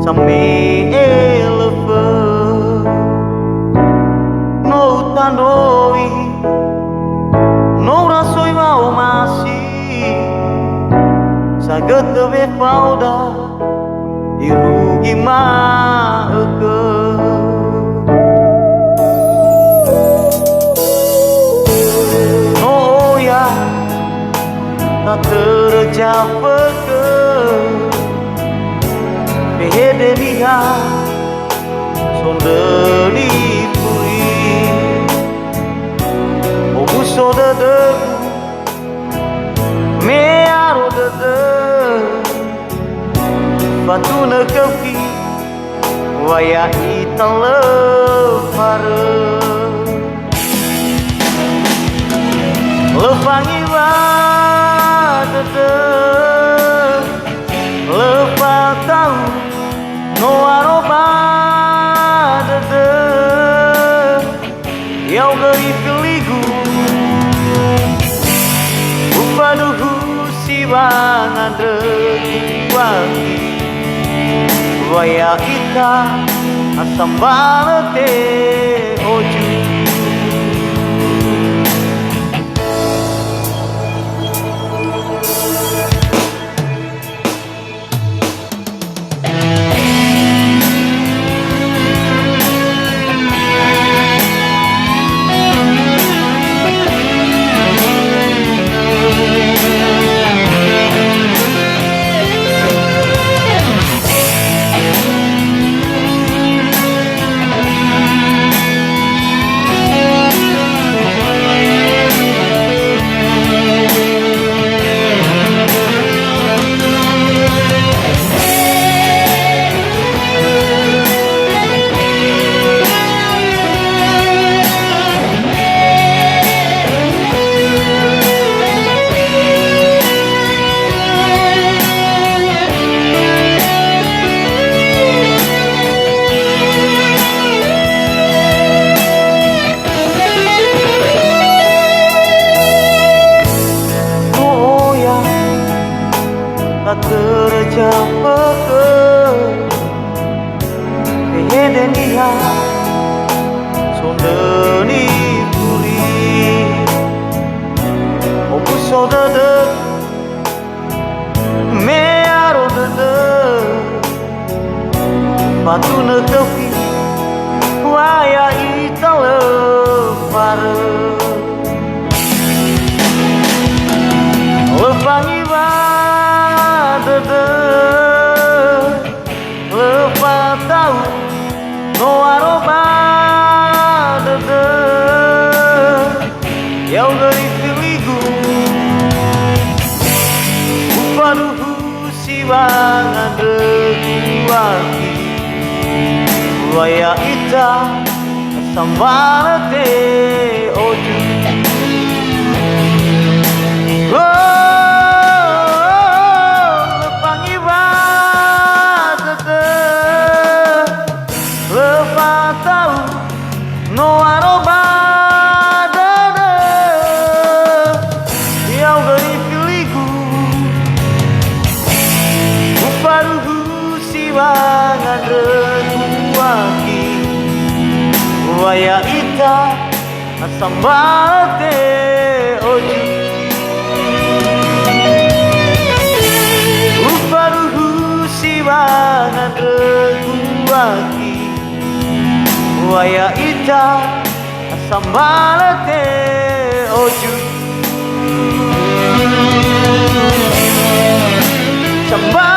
Sampai eleve no tanoi no rasoi mau masih saget tebe pauda irugi maeke no ya tak tercapai Behede dia sondeli puri obuso dede mearo dede batuna kefi waya itale pare lepangi wa dede lepatau no aroba dede Yaugő filigu upaduhu siwangan deguangi waya ita asam balete oju tercapai behede dia sondeli puri obuso dede mearo dede batuna kefi waya itale pare lepangi dede lepatau no aroba dede Yaugő filigu upaduhu siwangan deguangi waya ita sambalete oju no aroba dede Yaugő filigu upaduhu siwangan deguangi waya ita asam balete oju upaduhu siwangan deguangi waya ita asam balete oju samba